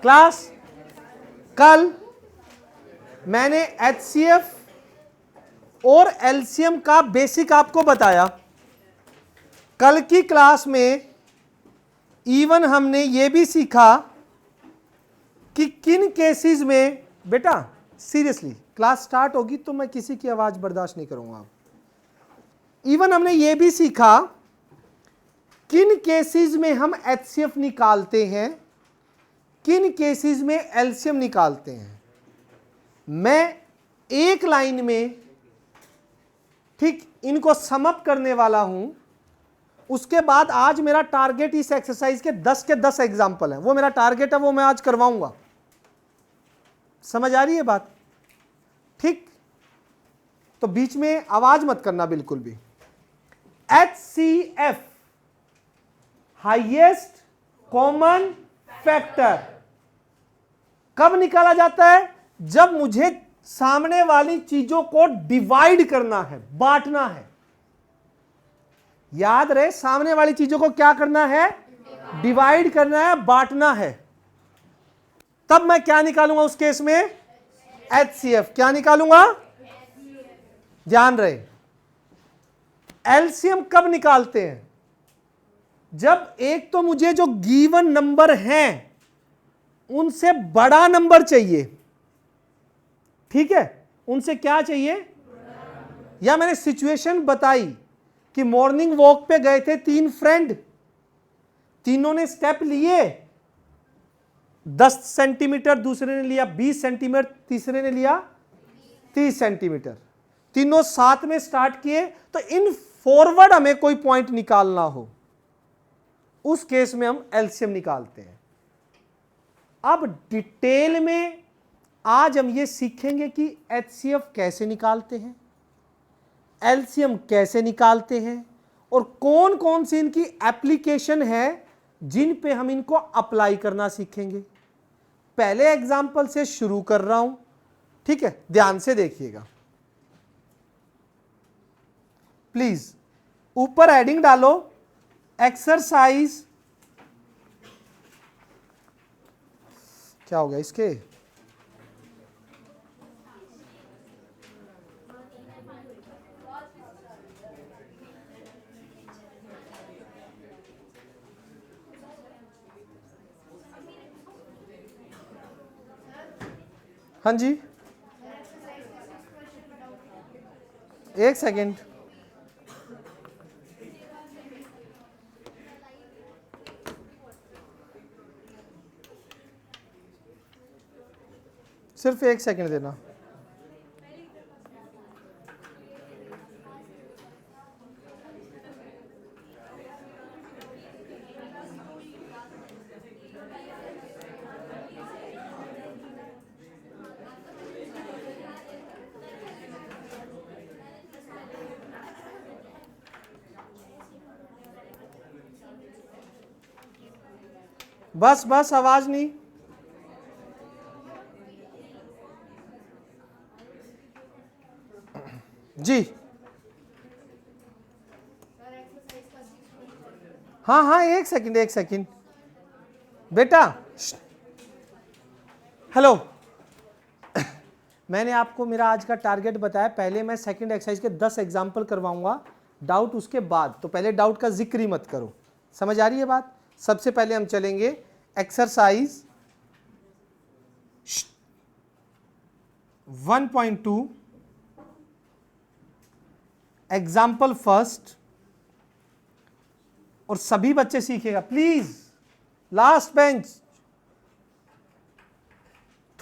Class कल मैंने HCF और एलसीएम का बेसिक आपको बताया। कल की क्लास में इवन हमने ये भी सीखा कि किन केसेस में, बेटा सीरियसली क्लास स्टार्ट होगी तो मैं किसी की आवाज बर्दाश्त नहीं करूंगा। इवन हमने ये भी सीखा किन केसेस में हम HCF निकालते हैं, किन केसेस में एलसीएम निकालते हैं। मैं एक लाइन में ठीक इनको समअप करने वाला हूं। उसके बाद आज मेरा टारगेट इस एक्सरसाइज के 10 एग्जाम्पल है, वो मेरा टारगेट है, वो मैं आज करवाऊंगा। समझ आ रही है बात? ठीक, तो बीच में आवाज मत करना बिल्कुल भी। HCF हाईएस्ट कॉमन फैक्टर कब निकाला जाता है? जब मुझे सामने वाली चीजों को डिवाइड करना है, बांटना है। याद रहे, सामने वाली चीजों को क्या करना है? डिवाइड करना है, बांटना है। तब मैं क्या निकालूंगा उस केस में? HCF। क्या निकालूंगा? ध्यान रहे, एलसीएम कब निकालते हैं? जब एक तो मुझे जो गिवन नंबर हैं उनसे बड़ा नंबर चाहिए। ठीक है, उनसे क्या चाहिए? या मैंने सिचुएशन बताई कि मॉर्निंग वॉक पे गए थे 3 फ्रेंड, तीनों ने स्टेप लिए, 10 सेंटीमीटर, दूसरे ने लिया 20 सेंटीमीटर, तीसरे ने लिया 30 सेंटीमीटर। तीनों साथ में स्टार्ट किए। तो इन फॉरवर्ड हमें कोई पॉइंट निकालना हो, उस केस में हम एलसीएम निकालते हैं। अब डिटेल में आज हम ये सीखेंगे कि HCF कैसे निकालते हैं, एलसीएम कैसे निकालते हैं, और कौन कौन सी इनकी एप्लीकेशन है जिन पे हम इनको अप्लाई करना सीखेंगे। पहले एग्जाम्पल से शुरू कर रहा हूं, ठीक है, ध्यान से देखिएगा प्लीज। ऊपर हेडिंग डालो एक्सरसाइज, क्या हो गया इसके? हाँ जी, एक सेकेंड। सिर्फ एक सेकेंड देना। बस बस, आवाज नहीं। जी हाँ हाँ, एक सेकंड एक सेकंड बेटा। हेलो मैंने आपको मेरा आज का टारगेट बताया। पहले मैं सेकंड एक्सरसाइज के 10 एग्जाम्पल करवाऊंगा, डाउट उसके बाद। तो पहले डाउट का जिक्र ही मत करो। समझ आ रही है बात? सबसे पहले हम चलेंगे एक्सरसाइज 1.2 एग्जाम्पल फर्स्ट, और सभी बच्चे सीखेगा प्लीज। लास्ट बेंच,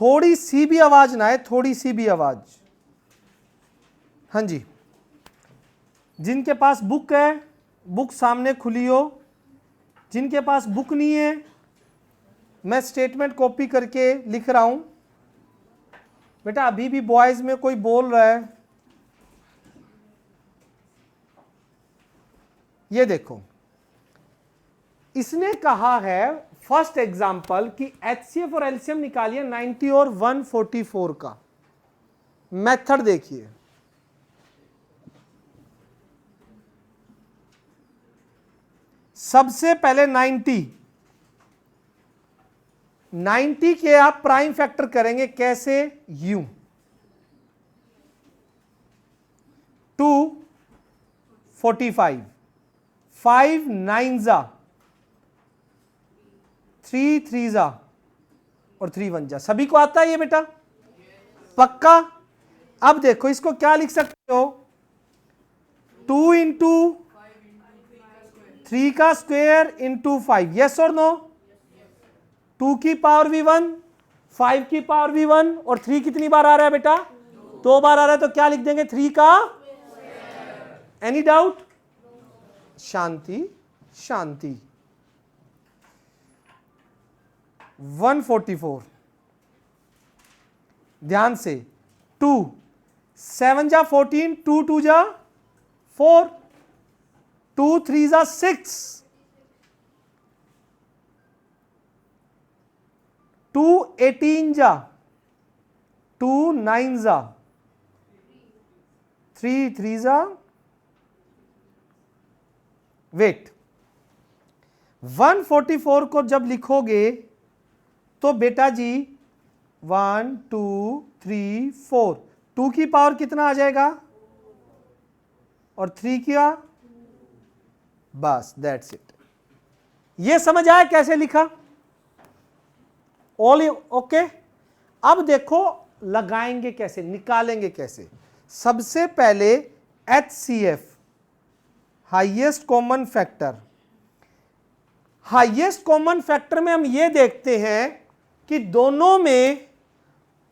थोड़ी सी भी आवाज ना आए, थोड़ी सी भी आवाज। हाँ जी, जिनके पास बुक है बुक सामने खुली हो, जिनके पास बुक नहीं है मैं स्टेटमेंट कॉपी करके लिख रहा हूं। बेटा अभी भी बॉयज में कोई बोल रहा है, ये देखो, इसने कहा है फर्स्ट एग्जाम्पल कि HCF और एलसीएम निकालिए 90 और 144 का। मेथड देखिए, सबसे पहले 90 90 के आप प्राइम फैक्टर करेंगे कैसे? यूं 2 45 5 9 जा 3 3 जा और 3 1 जा। सभी को आता है ये बेटा? पक्का? अब देखो इसको क्या लिख सकते हो? 2 इंटू 3 का स्क्वायर इंटू 5, यस और नो? 2 की पावर भी 1, 5 की पावर भी 1 और 3 कितनी बार आ रहा है बेटा? 2 बार आ रहा है, तो क्या लिख देंगे? 3 का। Any doubt? शांति शांति। 144 ध्यान से। 2 7 जा 14, 2 2 जा 4, 2 3 जा 6, 2 18 जा 2 9 जा 3 3 जा वेट 144 को जब लिखोगे तो बेटा जी 1 2 3 4, 2 की पावर कितना आ जाएगा और 3 क्या? बस दैट्स इट। ये समझ आया कैसे लिखा? All okay. अब देखो लगाएंगे कैसे, निकालेंगे कैसे? सबसे पहले HCF highest common factor. Highest common factor में हम ये देखते हैं कि दोनों में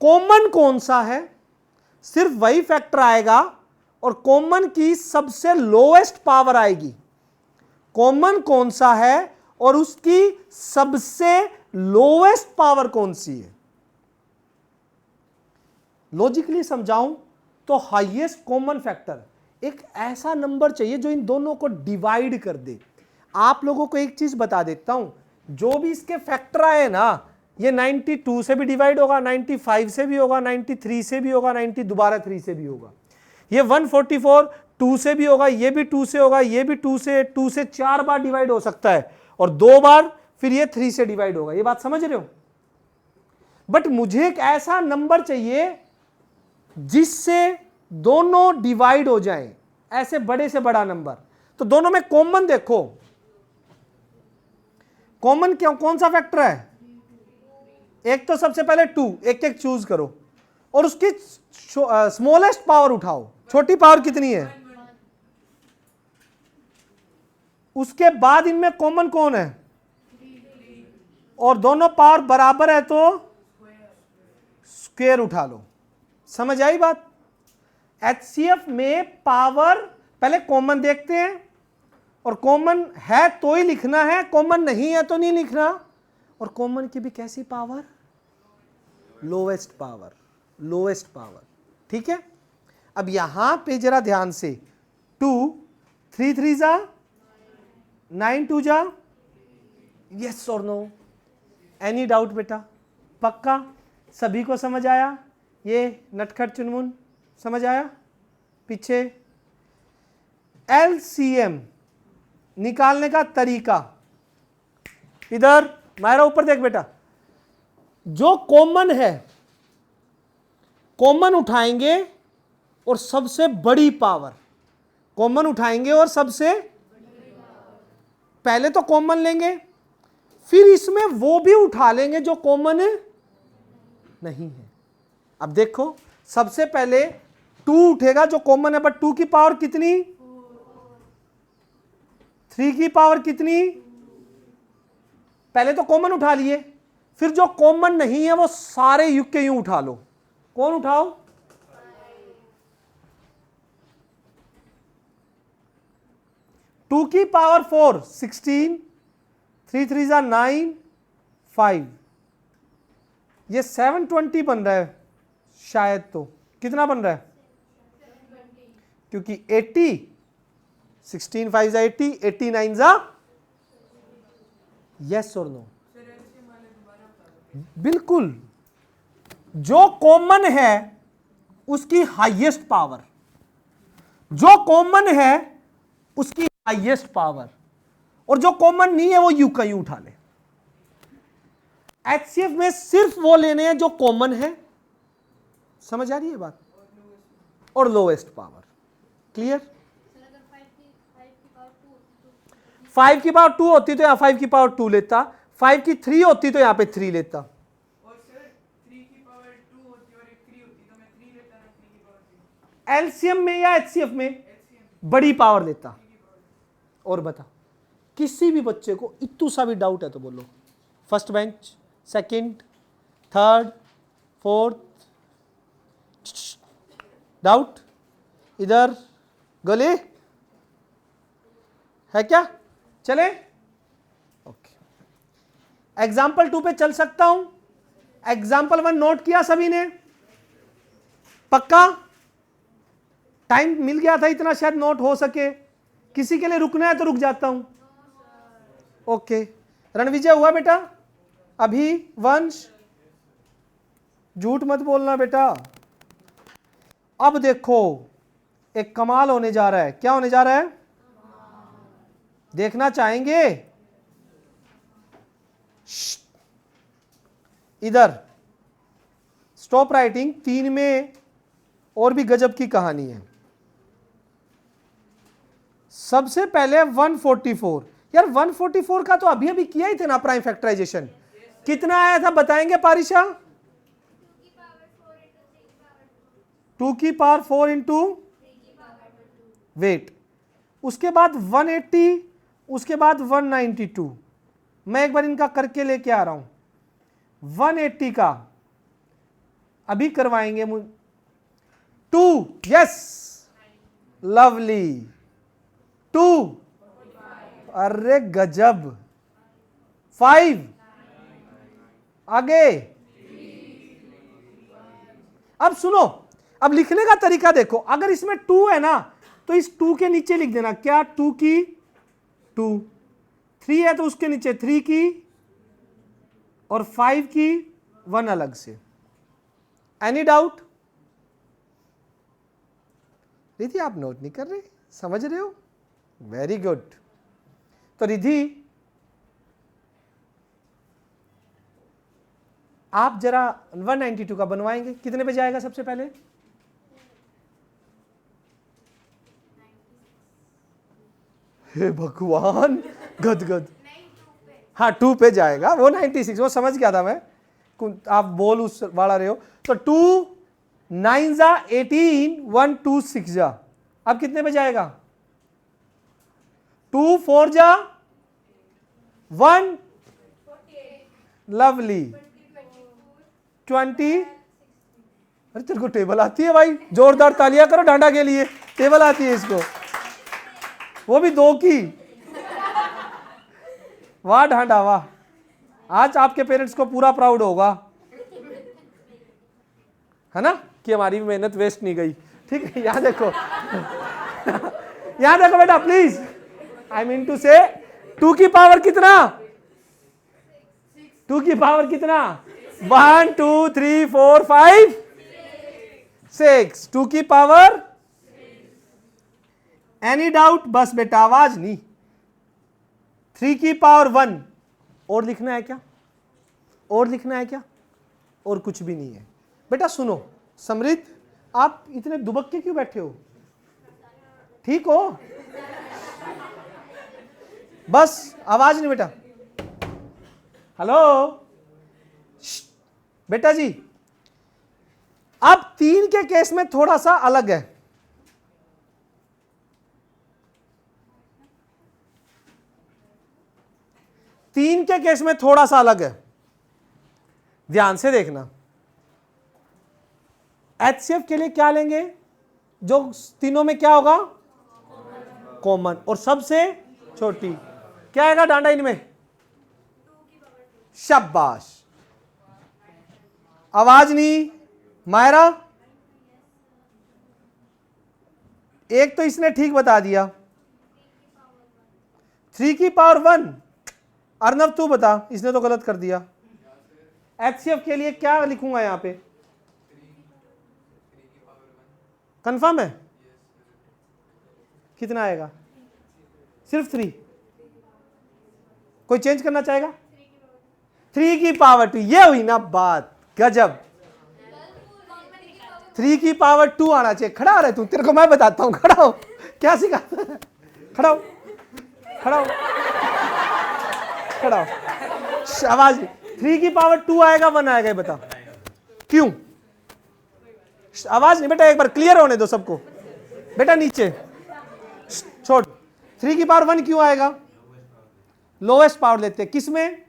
कॉमन कौन सा है, सिर्फ वही फैक्टर आएगा और कॉमन की सबसे लोएस्ट पावर आएगी। कॉमन कौन सा है और उसकी सबसे लोएस्ट पावर कौन सी है? लॉजिकली समझाऊं तो हाईएस्ट कॉमन फैक्टर एक ऐसा नंबर चाहिए जो इन दोनों को डिवाइड कर दे। आप लोगों को एक चीज बता देता हूं, जो भी इसके फैक्टर आए ना, ये 92 से भी डिवाइड होगा, 95 से भी होगा, 93 से भी होगा, 90 दोबारा 3 से भी होगा। ये 144 2 से भी होगा, ये भी 2 से होगा, ये भी 2 से 4 बार डिवाइड हो सकता है और 2 बार फिर ये 3 से डिवाइड होगा। ये बात समझ रहे हो? बट मुझे एक ऐसा नंबर चाहिए जिससे दोनों डिवाइड हो जाएं, ऐसे बड़े से बड़ा नंबर। तो दोनों में कॉमन देखो, कॉमन क्यों कौन सा फैक्टर है? एक तो सबसे पहले 2, एक एक चूज करो और उसकी स्मॉलेस्ट पावर उठाओ। छोटी पावर कितनी है? उसके बाद इनमें कॉमन कौन है? और दोनों पावर बराबर है तो स्क्वायर उठा लो। समझ आई बात? HCF में पावर पहले कॉमन देखते हैं और कॉमन है तो ही लिखना है, कॉमन नहीं है तो नहीं लिखना। और कॉमन की भी कैसी power? Lowest power, lowest power. ठीक है। अब यहां पे जरा ध्यान से 2 3 3 जा 9 2 जा, यस और नो? एनी डाउट बेटा? पक्का? सभी को समझ आया? ये नटखट चुनमुन समझ आया? पीछे LCM निकालने का तरीका इधर मायरा ऊपर देख बेटा। जो कॉमन है, कॉमन उठाएंगे और सबसे बड़ी पावर, कॉमन उठाएंगे और सबसे पहले तो कॉमन लेंगे, फिर इसमें वो भी उठा लेंगे जो कॉमन नहीं है। अब देखो सबसे पहले 2 उठेगा जो कॉमन है, बट 2 की पावर कितनी? 3 की पावर कितनी? पहले तो कॉमन उठा लिए, फिर जो कॉमन नहीं है वो सारे युग के यूं उठा लो। कौन उठाओ? 2 की पावर 4 16, 3 3 जा 9 5, ये 720 बन रहा है शायद। तो कितना बन रहा है? क्योंकि 80 16 5 जा 80, 89 जा, यस और नो? बिल्कुल। जो कॉमन है उसकी हाईएस्ट पावर, जो कॉमन है उसकी हाईएस्ट पावर, और जो कॉमन नहीं है वो यू का यू उठा ले। HCF में सिर्फ वो लेने हैं जो कॉमन है, समझ आ रही है बात, और लोएस्ट पावर। क्लियर? 5 की पावर 2 होती तो यहां 5 की पावर 2 लेता, 5 की 3 होती तो यहां पे 3 लेता। और सर 3 की पावर 2 होती और एक 3 होती तो मैं 3 लेता ना 3 की पावर 3। एलसीएम में या एचसीएफ में बड़ी पावर लेता। और बता, किसी भी बच्चे को इतू सा भी डाउट है तो बोलो, first bench, second, third, fourth, doubt इधर गले है क्या? चले? ओके, एग्जाम्पल 2 पे चल सकता हूं। एग्जाम्पल 1 नोट किया सभी ने? पक्का? टाइम मिल गया था इतना, शायद नोट हो सके। किसी के लिए रुकना है तो रुक जाता हूं। ओके, रणविजय हुआ बेटा? अभी वंश, झूठ मत बोलना बेटा। अब देखो, एक कमाल होने जा रहा है। क्या होने जा रहा है? देखना चाहेंगे? इधर स्टॉप राइटिंग। 3 में और भी गजब की कहानी है। सबसे पहले 144। यार 144 का तो अभी अभी किया ही थे ना प्राइम फैक्टराइजेशन। कितना आया था बताएंगे पारिशा? 2 की पावर 4 इंटू वेट, उसके बाद 180, उसके बाद 192। मैं एक बार इनका करके लेके आ रहा हूं। 180 का अभी करवाएंगे। 2, यस, लवली। 2, अरे गजब। 5, आगे। अब सुनो, अब लिखने का तरीका देखो। अगर इसमें 2 है ना तो इस 2 के नीचे लिख देना क्या? 2 की 2, 3 है तो उसके नीचे 3 की, और 5 की 1 अलग से। Any doubt? रिधि आप नोट नहीं कर रहे, समझ रहे हो? Very good. तो रिधि आप जरा 192 का बनवाएंगे। कितने पे जाएगा सबसे पहले? हे भगवान, गदगद। हाँ 2 पे जाएगा। वो 96, वो समझ गया था मैं, आप बोल उस वाला रहे हो। तो 2 9 जा 18, 1 2 6 जा। अब कितने पे जाएगा? 2 4 जा 1, लवली। 20, अरे तेरे को टेबल आती है भाई? जोरदार तालियां करो डांडा के लिए, टेबल आती है इसको, वो भी 2 की। वाह ढांडा वाह, आज आपके पेरेंट्स को पूरा प्राउड होगा, है ना, कि हमारी मेहनत वेस्ट नहीं गई। ठीक है, यहां देखो यहां देखो बेटा प्लीज। आई मीन टू से 2 की पावर कितना? 2 की पावर कितना? 1 2 3 4 5 6। 2 की पावर। Any doubt? बस बेटा आवाज नहीं। 3 की पावर 1। और लिखना है क्या? और लिखना है क्या? और कुछ भी नहीं है बेटा। सुनो समृद्ध, आप इतने दुबक के क्यों बैठे हो? ठीक हो? बस आवाज नहीं बेटा। हेलो बेटा जी। अब 3 के केस में थोड़ा सा अलग है। तीन के केस में थोड़ा सा अलग है, ध्यान से देखना। एचसीएफ के लिए क्या लेंगे? जो तीनों में क्या होगा? कॉमन। और सबसे छोटी क्या आएगा डांडा इनमें? शाबाश। आवाज नहीं मायरा। एक तो इसने ठीक बता दिया, 3 की पावर 1। अर्नव तू बता, इसने तो गलत कर दिया। एचसीएफ के लिए क्या लिखूंगा यहां पे? कंफर्म है? कितना आएगा? सिर्फ 3। कोई चेंज करना चाहेगा? 3 की पावर 2, ये हुई ना बात, गजब। 3 की पावर 2 आना चाहिए। खड़ा रहे तू, तेरे को मैं बताता हूं, खड़ा हो। क्या सिखाता है? खड़ा हो, खड़ा हो, खड़ा हो। आवाज नहीं। 3 की पावर 2 आएगा 1 आएगा, ये बता क्यों? आवाज नहीं बेटा, एक बार क्लियर होने दो सबको। बेटा नीचे छोड़। 3 की पावर 1 क्यों आएगा? लोएस्ट पावर लेते हैं किसमें?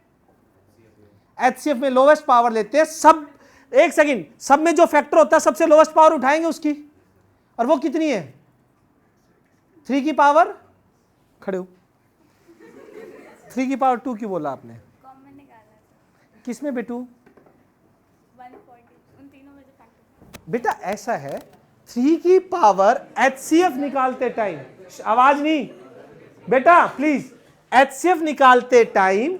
एचसीएफ में लोएस्ट पावर लेते हैं सब। एक सेकंड, सब में जो फैक्टर होता है सबसे लोएस्ट पावर उठाएंगे उसकी, और वो कितनी है? 3 की पावर, खड़े हो, 3 की पावर 2 क्यों बोला आपने? कॉमन निकाला था किसमें बेटू? 140 उन तीनों में जो फैक्टर। बेटा ऐसा है, 3 की पावर एचसीएफ निकालते टाइम, आवाज नहीं बेटा प्लीज, एचसीएफ निकालते टाइम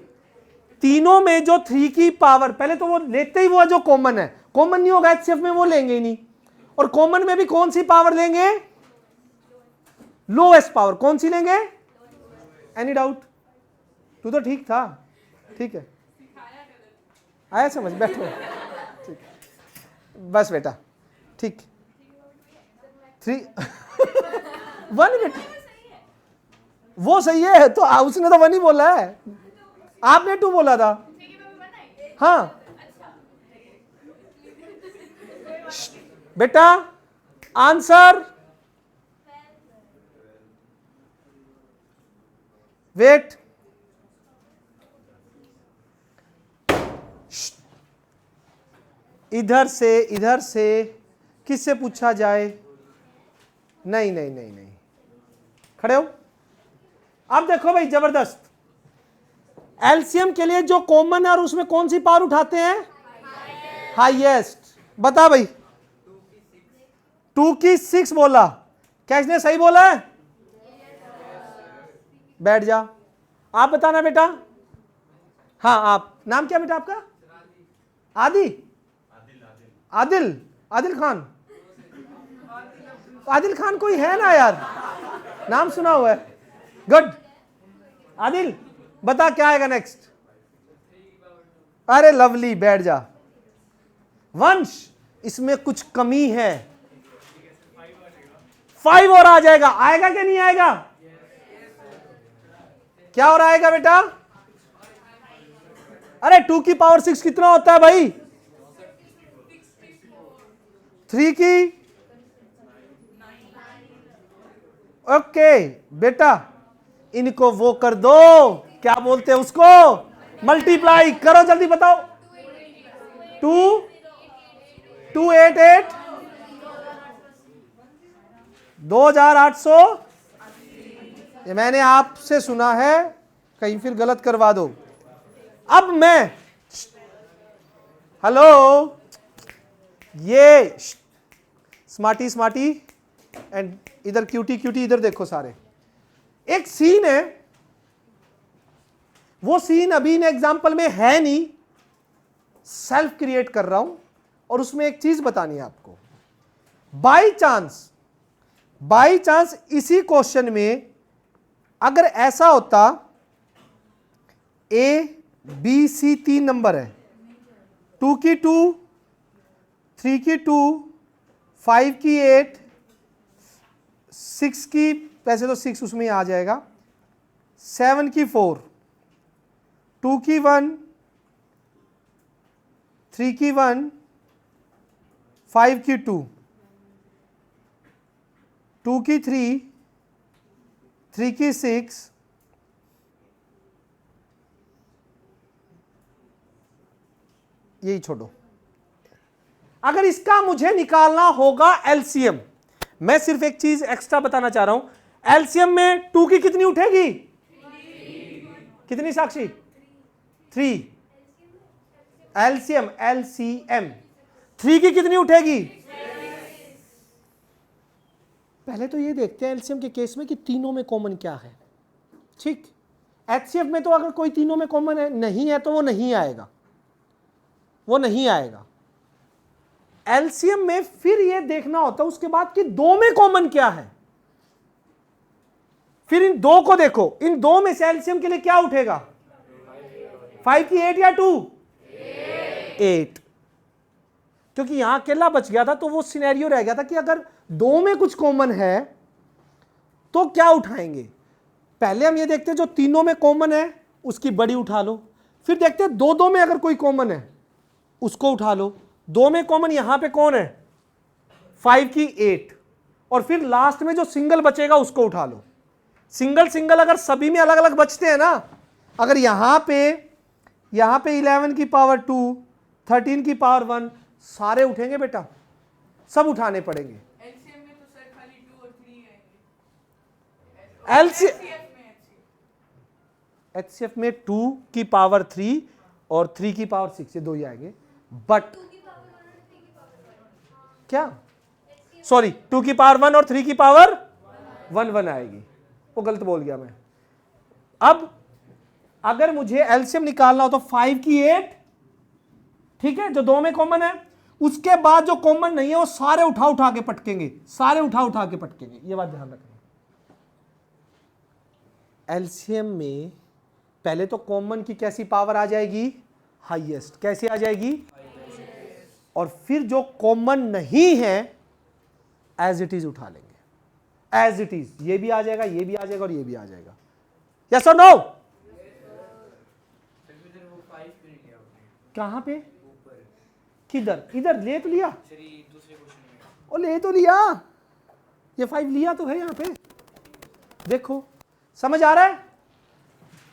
तीनों में जो 3 की पावर, पहले तो वो लेते ही वो है जो कॉमन है, कॉमन नहीं होगा एचसीएफ में, वो लेंगे ही नहीं। और कॉमन में भी कौन सी पावर लेंगे? Lowest power. कौन सी लेंगे? Any doubt? तू तो ठीक था, ठीक है, आया समझ, बैठो, ठीक बस बेटा, ठीक। 3 1 बेटा, वो सही है तो उसने तो 1 ही बोला है, आपने 2 बोला था। हाँ बेटा, आंसर वेट, इधर से किससे पूछा जाए? नहीं नहीं नहीं नहीं, खड़े हो। अब देखो भाई जबरदस्त, एलसीएम के लिए जो कॉमन है और उसमें कौन सी पावर उठाते हैं? हाईएस्ट। बता भाई, 2 की 6 बोला, क्या इसने सही बोला है? बैठ जा, आप बताना बेटा। हाँ आप, नाम क्या बेटा आपका? आदि, आदिल, आदिल खान। आदिल खान कोई है ना यार, नाम सुना हुआ है। गुड आदिल, बता क्या आएगा नेक्स्ट? अरे लवली, बैठ जा। वंश, इसमें कुछ कमी है, 5 और आ जाएगा, आएगा क्या नहीं आएगा? क्या और आएगा बेटा? अरे 2 की पावर 6 कितना होता है भाई? 3 की, ओके बेटा, इनको वो कर दो, क्या बोलते हैं उसको? मल्टीप्लाई करो, जल्दी बताओ। 288 2800, ये मैंने आपसे सुना है, कहीं फिर गलत करवा दो। अब मैं, हेलो, ये स्मार्टी स्मार्टी एंड इधर क्यूटी क्यूटी, इधर देखो सारे। एक सीन है, वो सीन अभी इन एग्जाम्पल में है नहीं, सेल्फ क्रिएट कर रहा हूं, और उसमें एक चीज बतानी है आपको। बाई चांस इसी क्वेश्चन में अगर ऐसा होता, ए बी सी 3 नंबर है, 2 की 2, 3 की 2, 5 की 8, 6 की, वैसे तो 6 उसमें आ जाएगा, 7 की 4, 2 की 1, 3 की 1, 5 की 2, 2 की 3, 3 की 6, यही छोड़ो। अगर इसका मुझे निकालना होगा एलसीएम, मैं सिर्फ एक चीज एक्स्ट्रा बताना चाह रहा हूं। एलसीएम में 2 की कितनी उठेगी? कितनी साक्षी? 3। एलसीएम, एलसीएम 3 की कितनी उठेगी? पहले तो ये देखते हैं एलसीएम के केस में कि तीनों में कॉमन क्या है। ठीक, एचसीएफ में तो अगर कोई तीनों में कॉमन है नहीं है तो वो नहीं आएगा, वो नहीं आएगा। एलसीएम में फिर ये देखना होता है उसके बाद कि 2 में कॉमन क्या है। फिर इन 2 को देखो, इन 2 में से एलसीएम के लिए क्या उठेगा? 5 की 8 या 2? 8, क्योंकि यहां अकेला बच गया था तो वो सिनेरियो रह गया था कि अगर दो में कुछ कॉमन है तो क्या उठाएंगे। पहले हम ये देखते हैं जो तीनों में कॉमन है उसकी बड़ी उठा लो, फिर देखते हैं दो दो में अगर कोई कॉमन है उसको उठा लो। दो में कॉमन यहां पे कौन है 5 की 8, और फिर लास्ट में जो सिंगल बचेगा उसको उठा लो। सिंगल सिंगल अगर सभी में अलग अलग बचते हैं ना, अगर यहां पे 11 की पावर 2, 13 की पावर 1 सारे उठेंगे बेटा, सब उठाने पड़ेंगे। एलसीएम में तो सर खाली 2 और 3 आएंगे। एलसीएम एचसीएफ में 2 की पावर 3 और 3 की पावर 6 ये दो ही आएंगे। बट क्या सॉरी 2 की पावर 1 और 3 की पावर 1 आएगी, वो गलत बोल गया मैं। अब अगर मुझे एलसीएम निकालना हो तो 5 की 8, ठीक है, जो दो में कॉमन है, उसके बाद जो कॉमन नहीं है वो सारे उठा उठा के पटकेंगे, सारे उठा उठा के पटकेंगे, ये बात ध्यान रखना। एलसीएम में पहले तो कॉमन की कैसी पावर आ जाएगी, हाईएस्ट। कैसे आ जाएगी, और फिर जो कॉमन नहीं है एज इट इज उठा लेंगे, एज इट इज। ये भी आ जाएगा, ये भी आ जाएगा और ये भी आ जाएगा। यस और नो? कहां पे, किधर, इधर ले तो लिया, और ले तो लिया, ये 5 लिया तो है यहां पे। देखो समझ आ रहा है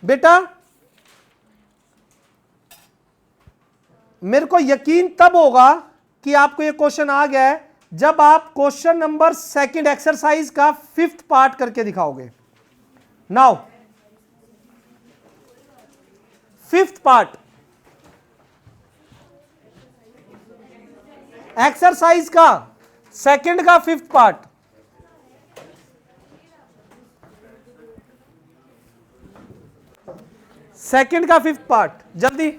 बेटा? मेरे को यकीन तब होगा कि आपको ये क्वेश्चन आ गया है जब आप क्वेश्चन नंबर 2 एक्सरसाइज का 5th पार्ट करके दिखाओगे। नाउ 5th पार्ट एक्सरसाइज का 2 का 5th पार्ट। सेकंड का 5th पार्ट जल्दी।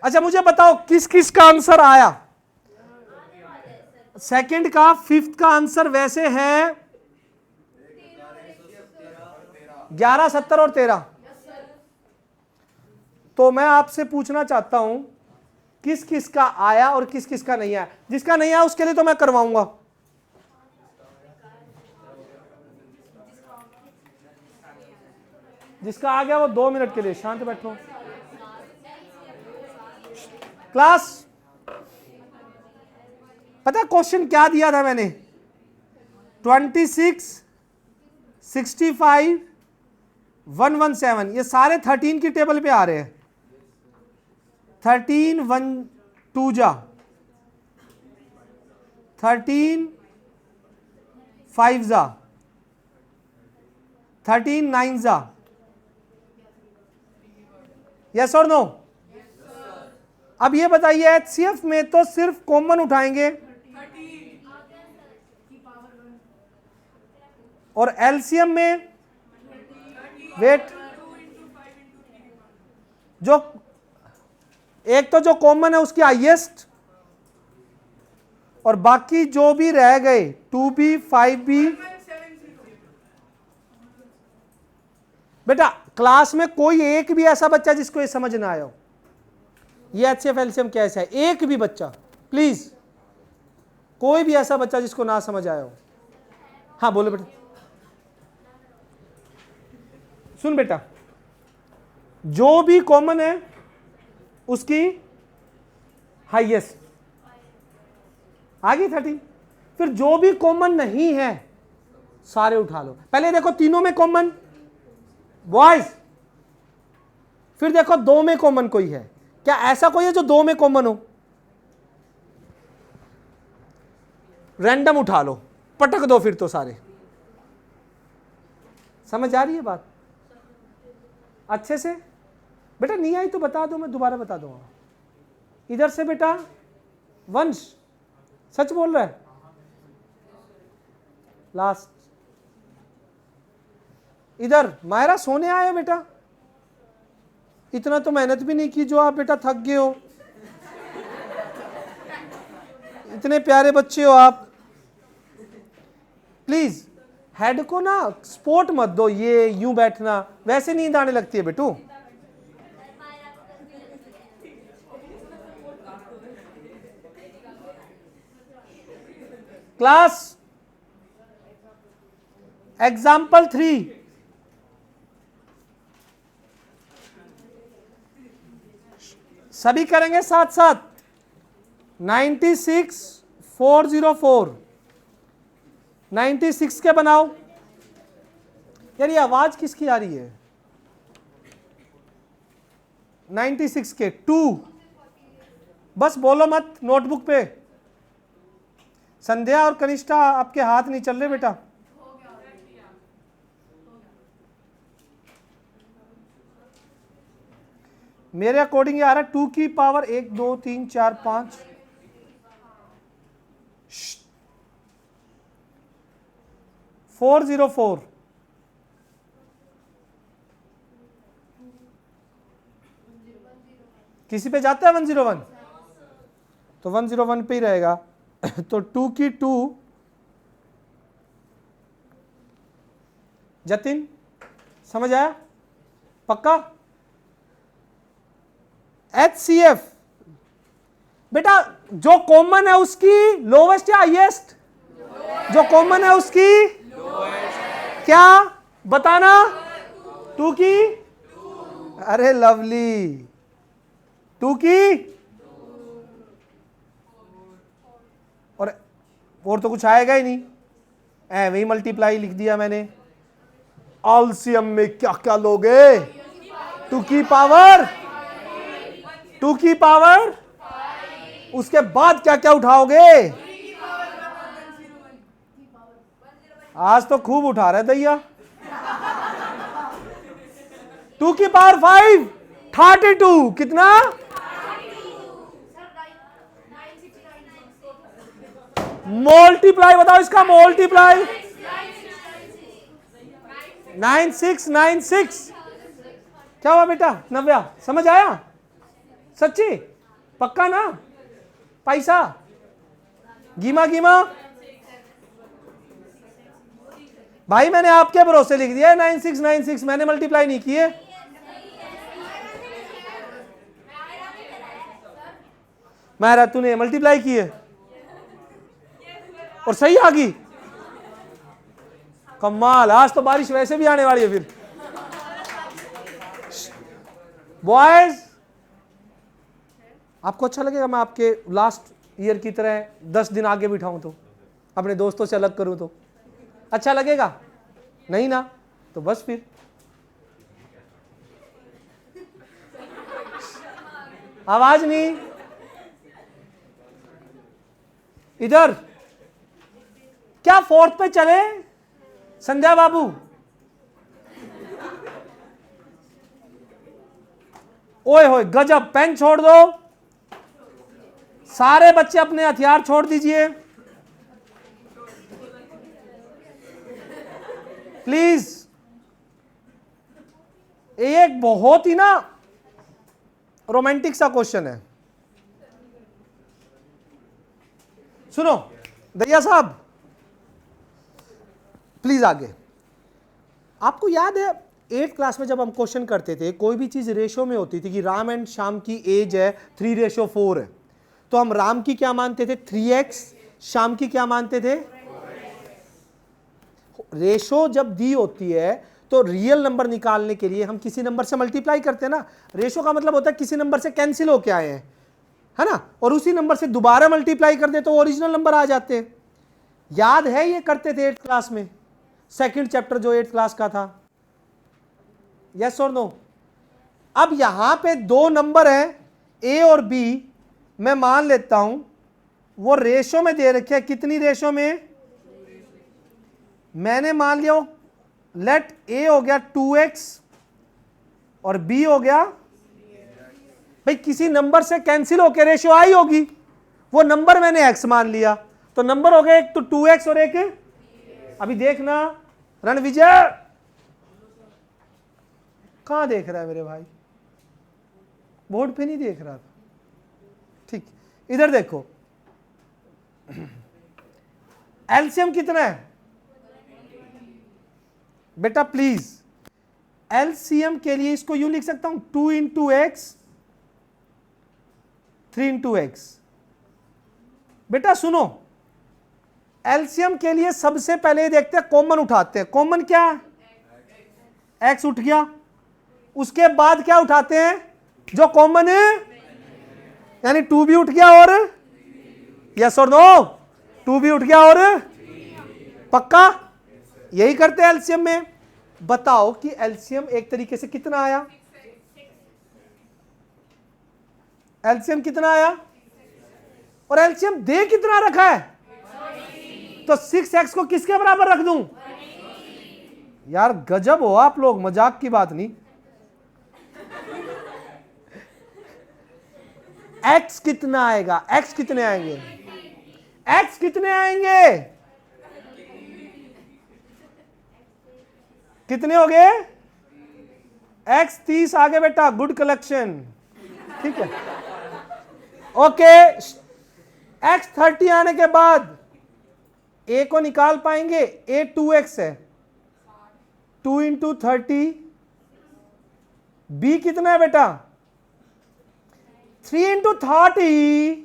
अच्छा मुझे बताओ किस किस का आंसर आया। सेकंड का 5th का आंसर वैसे है 11, 70 और 13। तो मैं आपसे पूछना चाहता हूं किस किस का आया और किस किस का नहीं आया। जिसका नहीं आया उसके लिए तो मैं करवाऊंगा। जिसका आ गया वो 2 मिनट के लिए शांत बैठो। क्लास पता क्वेश्चन क्या दिया था मैंने? 26, 65, 117 ये सारे 13 की टेबल पे आ रहे हैं। 13 1 2 जा, 13 5 जा, 13 9 जा। यस और नो? अब ये बताइए एचसीएफ में तो सिर्फ कॉमन उठाएंगे और एलसीएम में वेट जो एक तो जो कॉमन है उसकी हाईएस्ट और बाकी जो भी रह गए 2b 5b। 1170। बेटा क्लास में कोई एक भी ऐसा बच्चा जिसको ये समझ ना आया हो, ये HCF LCM कैसे है, एक भी बच्चा प्लीज, कोई भी ऐसा बच्चा जिसको ना समझ आया हो। हाँ बोलो बेटा। सुन बेटा, जो भी कॉमन है उसकी हाईएस्ट आ गई 30। फिर जो भी कॉमन नहीं है सारे उठा लो। पहले देखो तीनों में कॉमन बॉयज, फिर देखो दो में कॉमन कोई है क्या, ऐसा कोई है जो दो में कॉमन हो, रैंडम उठा लो, पटक दो फिर तो सारे। समझ आ रही है बात अच्छे से? बेटा नहीं आई तो बता दो, मैं दोबारा बता दूंगा। इधर से बेटा वंश सच बोल रहा है, लास्ट। इधर मायरा सोने आए हो बेटा, इतना तो मेहनत भी नहीं की जो आप बेटा थक गए हो, इतने प्यारे बच्चे हो आप। प्लीज हेड को ना स्पोर्ट मत दो, ये यूं बैठना, वैसे नींद आने लगती है बेटू। क्लास एग्जाम्पल 3, सभी करेंगे साथ साथ। 96,404 96 के बनाओ। यार ये आवाज किसकी आ रही है? 96 के 2, बस बोलो मत नोटबुक पे। संध्या और कनिष्ठा आपके हाथ नहीं चल रहे बेटा। मेरे अकॉर्डिंग ये आ रहा है 2 की पावर 1 2 3 4 5। 404 किसी पे जाता है 101, तो 101 पे ही रहेगा। तो 2 की 2, जतिन समझ आया पक्का? HCF बेटा जो कॉमन है उसकी लोवेस्ट या हाईएस्ट? जो कॉमन है उसकी क्या बताना? 2 की, अरे लवली, 2 की और तो कुछ आएगा ही नहीं, वही मल्टीप्लाई लिख दिया मैंने। एलसीएम में क्या क्या लोगे? 2 की पावर, 2 की पावर, उसके बाद क्या क्या उठाओगे? आज तो खूब उठा रहे दैया। 2 की पावर 5 32 कितना? मल्टीप्लाई बताओ इसका, मल्टीप्लाई 9696। क्या हुआ बेटा नव्या, समझ आया? सच्ची पक्का ना? पैसा गीमा गीमा भाई मैंने आपके भरोसे लिख दिया 9696, मैंने मल्टीप्लाई नहीं किए। मायरा तूने मल्टीप्लाई किए और सही आ गई, कमाल। आज तो बारिश वैसे भी आने वाली है। फिर बॉयज आपको अच्छा लगेगा मैं आपके लास्ट ईयर की तरह 10 दिन आगे बिठाऊं तो, अपने दोस्तों से अलग करूं तो अच्छा लगेगा? नहीं ना? तो बस फिर आवाज नहीं। इधर क्या 4th पे चले संध्या बाबू? ओए होए गजब, पेन छोड़ दो, सारे बच्चे अपने हथियार छोड़ दीजिए प्लीज। एक बहुत ही ना रोमांटिक सा क्वेश्चन है, सुनो दैया साहब, प्लीज आगे। आपको याद है 8th क्लास में जब हम क्वेश्चन करते थे, कोई भी चीज रेशो में होती थी कि राम एंड श्याम की एज है 3:4 है, तो हम राम की क्या मानते थे 3x, श्याम की क्या मानते थे। रेशो जब दी होती है तो रियल नंबर निकालने के लिए हम किसी नंबर से मल्टीप्लाई करते हैं ना। रेशो का मतलब होता है किसी नंबर से कैंसिल होके आए हैं, है ना, और उसी नंबर से दोबारा मल्टीप्लाई कर दे तो ओरिजिनल नंबर आ जाते हैं। याद है ये करते थे 8th क्लास में, सेकंड चैप्टर जो 8th क्लास का था। यस और नो। अब यहां पे दो नंबर हैं ए और बी, मैं मान लेता हूं वो रेशो में दे रखे हैं। कितनी रेशो में? मैंने मान लिया लेट ए हो गया 2x और बी हो गया, भाई किसी नंबर से कैंसिल होकर रेशियो आई होगी, वो नंबर मैंने x मान लिया, तो नंबर हो गया एक तो 2x और एक, अभी देखना रणविजय कहां देख रहा है मेरे भाई, बोर्ड पे नहीं देख रहा था, ठीक, इधर देखो एलसीएम कितना है बेटा प्लीज। एलसीएम के लिए इसको यूं लिख सकता हूं 2 into x 3 into x। बेटा सुनो, एलसीएम के लिए सबसे पहले देखते हैं, कॉमन उठाते हैं। कॉमन क्या है? x उठ गया। उसके बाद क्या उठाते हैं जो कॉमन है, यानी 2 भी उठ गया और यस और नो, 2 भी उठ गया और पक्का यही करते हैं एलसीएम में। बताओ कि एलसीएम एक तरीके से कितना आया, एलसीएम कितना आया, और एलसीएम दे कितना रखा है, तो 6x को किसके बराबर रख दूं? यार गजब हो आप लोग, मजाक की बात नहीं। x कितना आएगा, x कितने आएंगे, x कितने आएंगे, कितने हो गए? x 30 आगे बेटा, गुड कलेक्शन, ठीक है ओके। x 30 आने के बाद a को निकाल पाएंगे, a 2x है, 2 into 30, b कितना है बेटा 3 into 30।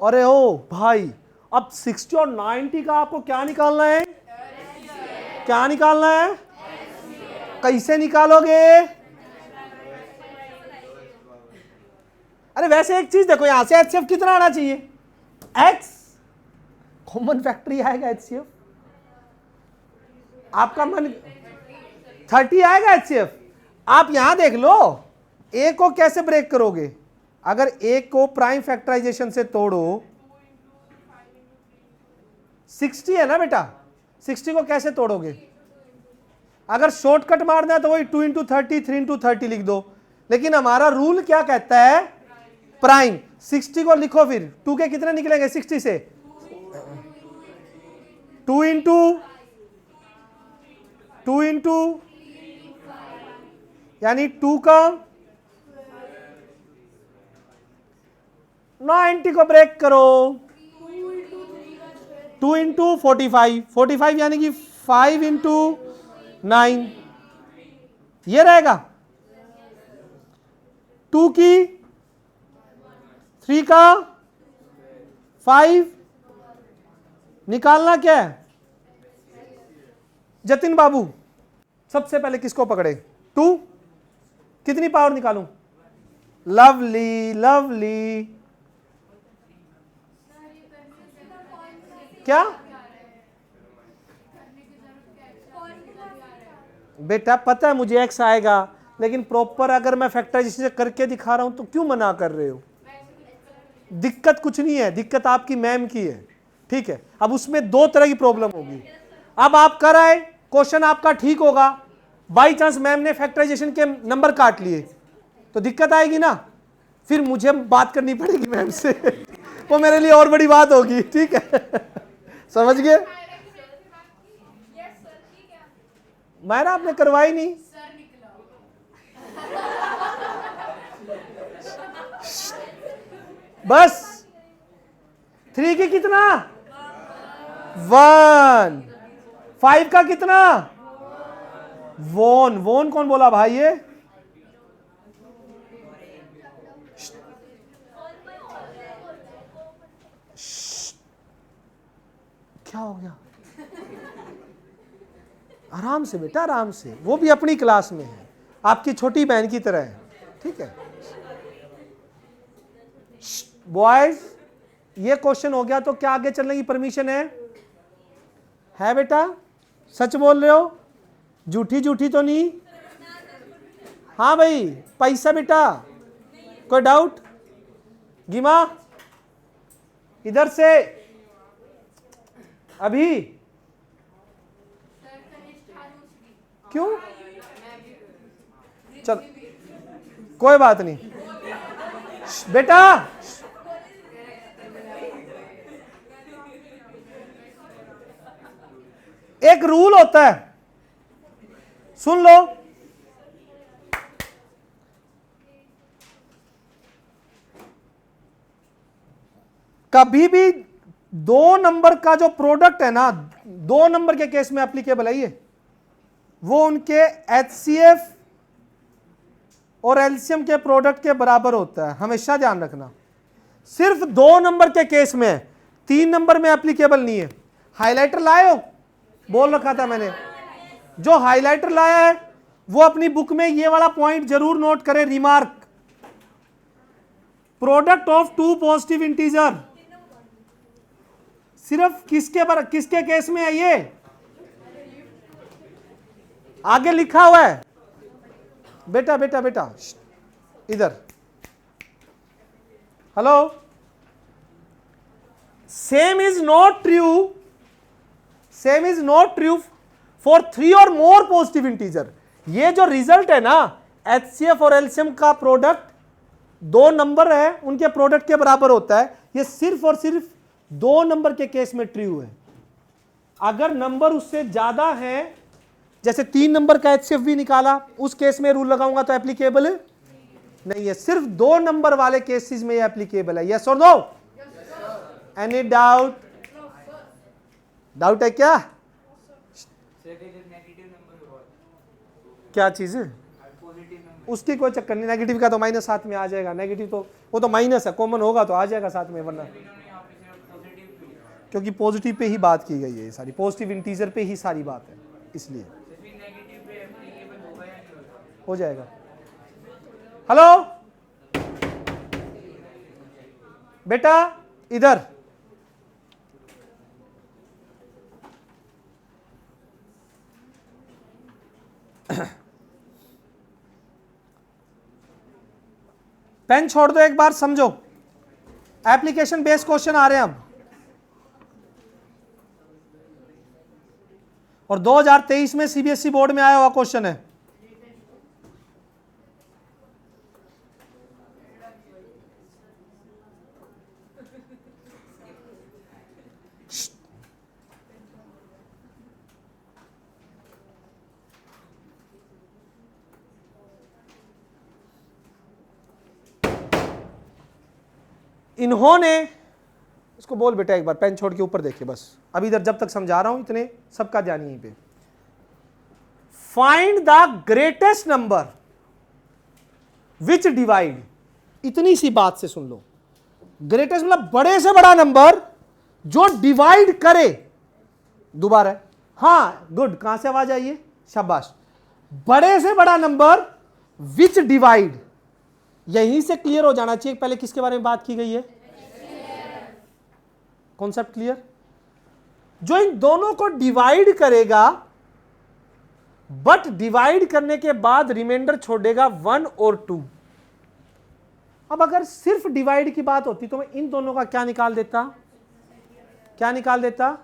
अरे ओ भाई, अब 60 और 90 का आपको क्या निकालना है, क्या निकालना है, कैसे निकालोगे? अरे वैसे एक चीज देखो, यहां से एचसीएफ कितना आना चाहिए, x कॉमन फैक्टर ही आएगा एचसीएफ, आपका मन 30 आएगा एचसीएफ। आप यहां देख लो a को कैसे ब्रेक करोगे, अगर a को प्राइम फैक्टराइजेशन से तोड़ो, 60 है ना बेटा, 60 को कैसे तोड़ोगे? अगर शॉर्टकट मारना है तो वही 2 into 30 3 into 30 लिख दो, लेकिन हमारा रूल क्या कहता है, प्राइम। 60 को लिखो, फिर 2 के कितने निकलेंगे 60 से, 2 into यानी 2 का 90 को ब्रेक करो, 2 into 45, 45 यानी कि 5 into 9, ये रहेगा। 2 की 3 का 5 निकालना क्या है जतिन बाबू, सबसे पहले किसको पकड़े, 2, कितनी पावर निकालूं, लवली लवली, क्या बेटा पता है मुझे x आएगा, लेकिन प्रॉपर अगर मैं फैक्टराइजेशन से करके दिखा रहा हूं तो क्यों मना कर रहे हो? दिक्कत कुछ नहीं है, दिक्कत आपकी मैम की है, ठीक है। अब उसमें 2 तरह की प्रॉब्लम होगी। अब आप कर आए, क्वेश्चन आपका ठीक होगा, बाई चांस मैम ने फैक्टराइजेशन के नंबर काट लिए तो दिक्कत आएगी ना, फिर मुझे बात करनी पड़ेगी मैम से वो मेरे लिए और बड़ी बात होगी, ठीक है समझ गए? मैंने आपने करवाई नहीं, बस 3 की कितना 1, 5 का कितना वोन, वोन कौन बोला भाई ये? क्या हो गया? आराम से बेटा, आराम से, वो भी अपनी क्लास में है, आपकी छोटी बहन की तरह है, ठीक है। बॉयज, ये क्वेश्चन हो गया तो क्या आगे चलने की परमिशन है बेटा? सच बोल रहे हो, झूठी झूठी तो नहीं? हाँ भाई, पैसा बेटा, कोई डाउट? गिमा इधर से, अभी क्यों? चल कोई बात नहीं बेटा, एक रूल होता है, सुन लो। कभी भी 2 नंबर का जो प्रोडक्ट है ना, 2 नंबर के केस में एप्लीकेबल है ये, वो उनके एचसीएफ और एलसीएम के प्रोडक्ट के बराबर होता है, हमेशा ध्यान रखना। सिर्फ 2 नंबर के केस में, 3 नंबर में एप्लीकेबल नहीं है। हाइलाइटर लाए हो? बोल रखा था मैंने, जो हाइलाइटर लाया है वो अपनी बुक में ये वाला पॉइंट जरूर नोट करे, remark, product of 2 positive integer सिर्फ किसके केस में है? ये आगे लिखा हुआ है बेटा, बेटा बेटा इधर, hello. Same is not true for 3 और मोर पॉजिटिव इंटीजर। ये जो रिजल्ट है ना, एचसीएफ और एलसीएम का प्रोडक्ट 2 नंबर है उनके प्रोडक्ट के बराबर होता है, ये सिर्फ और सिर्फ 2 नंबर के केस में ट्रू है। अगर नंबर उससे ज्यादा है, जैसे 3 नंबर का एचसीएफ भी निकाला, उस केस में रूल लगाऊंगा तो एप्लीकेबल नहीं है। सिर्फ 2 नंबर वाले केसेस में ये एप्लीकेबल है। यस और नो? Any doubt? डाउट है क्या? क्या चीज है? उसकी कोई चक्कर नहीं, नेगेटिव का तो माइनस साथ में आ जाएगा, नेगेटिव तो वो तो माइनस है, कॉमन होगा तो आ जाएगा साथ में, वरना क्योंकि पॉजिटिव पे ही बात की गई है, सारी पॉजिटिव इंटीजर पे ही सारी बात है, इसलिए हो जाएगा। हेलो बेटा इधर, पेन छोड़ दो, एक बार समझो। एप्लीकेशन बेस्ड क्वेश्चन आ रहे हैं अब, और 2023 में सीबीएसई बोर्ड में आया हुआ क्वेश्चन है। इन्होंने, इसको बोल बेटा एक बार, पेन छोड़ के ऊपर देखिए बस, अभी इधर जब तक समझा रहा हूं इतने सबका ध्यान यहीं पे। Find the greatest number which divide, इतनी सी बात से सुन लो। ग्रेटेस्ट मतलब बड़े से बड़ा नंबर जो डिवाइड करे, दोबारा, हाँ गुड, कहां से आवाज आई है? शाबाश। बड़े से बड़ा नंबर विच डिवाइड, यहीं से क्लियर हो जाना चाहिए पहले किसके बारे में बात की गई है। Concept clear? जो इन दोनों को डिवाइड करेगा, बट डिवाइड करने के बाद रिमाइंडर छोड़ेगा 1 और 2। अब अगर सिर्फ डिवाइड की बात होती तो मैं इन दोनों का क्या निकाल देता? क्या निकाल देता?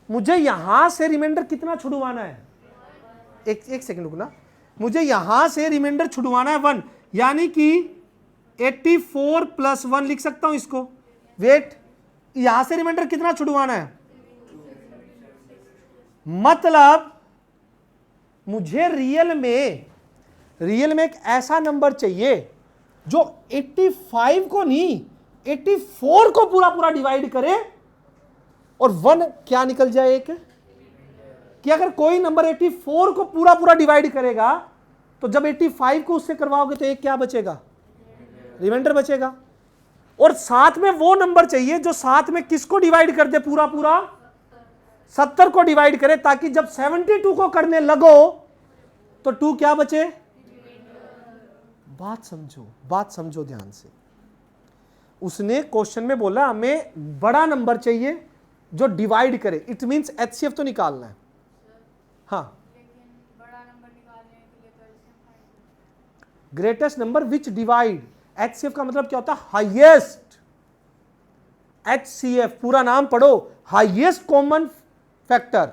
मुझे यहां से रिमाइंडर कितना छुड़वाना है? एक सेकंड रुकना, मुझे यहां से रिमाइंडर छुड़वाना है 1, यानी कि 84 + 1 लिख सकता हूं इसको। वेट, यहां से रिमाइंडर कितना छुड़वाना है? मतलब मुझे रियल में एक ऐसा नंबर चाहिए जो 85 को नहीं, 84 को पूरा पूरा डिवाइड करे और 1 क्या निकल जाए एक, कि अगर कोई नंबर 84 को पूरा पूरा डिवाइड करेगा तो जब 85 को उससे करवाओगे तो एक क्या बचेगा, रिमाइंडर बचेगा। और साथ में वो नंबर चाहिए जो साथ में किसको डिवाइड कर दे, पूरा पूरा 70 को डिवाइड करे, ताकि जब 72 को करने लगो तो 2 क्या बचे। बात समझो ध्यान से। उसने क्वेश्चन में बोला हमें बड़ा नंबर चाहिए जो डिवाइड करे, इट मींस एचसीएफ तो निकालना है। हाँ, बड़ा नंबर निकालने के लिए तो LCM find greatest number which divide, HCF का मतलब क्या होता है, हाईएस्ट। एचसीएफ पूरा नाम पढ़ो, हाईएस्ट कॉमन फैक्टर,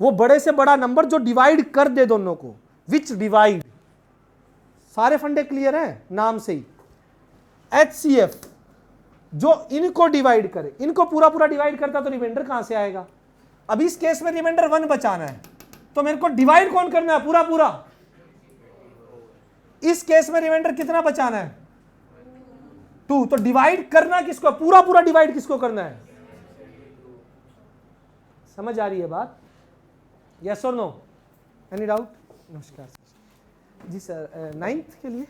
वो बड़े से बड़ा नंबर जो डिवाइड कर दे दोनों को, विच डिवाइड। सारे फंडे क्लियर हैं नाम से ही। एचसीएफ जो इनको डिवाइड करे, इनको पूरा पूरा डिवाइड करता तो रिमाइंडर कहां से आएगा। अब इस केस में रिमाइंडर 1 बचाना है तो मेरे को डिवाइड कौन करना है, पूरा पूरा। इस केस में रिमाइंडर कितना बचाना है, 2। तो डिवाइड करना किसको, पूरा पूरा डिवाइड किसको करना है। समझ आ रही है बात, यस और नो, एनी डाउट। नमस्कार जी सर, 9th के लिए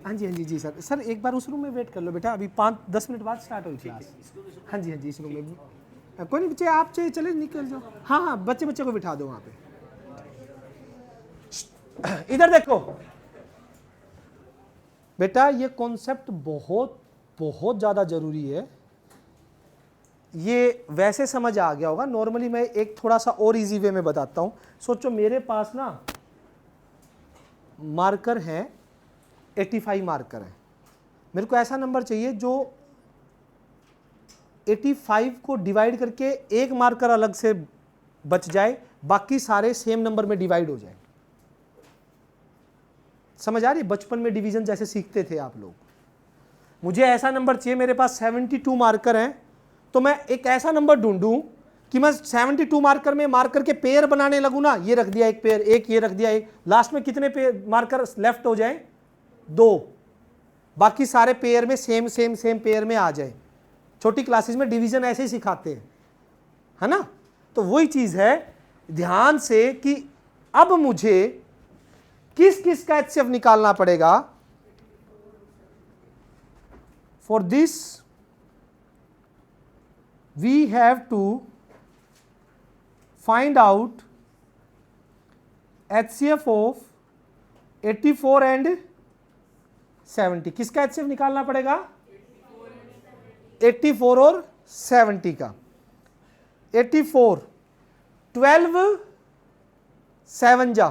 हाँ जी जी सर एक बार उस रूम में वेट कर लो बेटा, अभी 5-10 मिनट बाद स्टार्ट होगी क्लास। हाँ जी इस रूम में कोई नहीं, बच्चे आप चले निकल जाओ। हाँ बच्चे को बिठा दो वहाँ पे। इधर देखो बेटा, ये कॉन्सेप्ट बहुत ज़्यादा ज़रूरी है। ये वैसे समझ आ गया होगा, नॉर्मली मैं एक थोड़ा सा और इजी वे में बताता हूँ। सोचो मेरे पास ना मार्कर हैं, 85 मार्कर हैं। मेरे को ऐसा नंबर चाहिए जो 85 को डिवाइड करके एक मार्कर अलग से बच जाए, बाकी सारे सेम नंबर में डिवाइड हो जाए। समझ आ रही है, बचपन में डिवीजन जैसे सीखते थे आप लोग। मुझे ऐसा नंबर चाहिए, मेरे पास 72 मार्कर हैं, तो मैं एक ऐसा नंबर ढूंढूं कि मैं 72 मार्कर में मार्कर के पेयर बनाने लगूं ना, ये रख दिया एक पेयर, एक ये रख दिया एक, लास्ट में कितने पेयर मार्कर लेफ्ट हो जाए, 2, बाकी सारे पेयर में सेम पेयर में आ जाए। छोटी क्लासेस में डिवीजन ऐसे ही सिखाते हैं, है ना। तो वही चीज है, ध्यान से कि अब मुझे किस किस का एचसीएफ निकालना पड़ेगा। For this we have to find out HCF of 84 and 70। किसका एचसीएफ निकालना पड़ेगा, 84 और 70 का। 84 12 7 जा,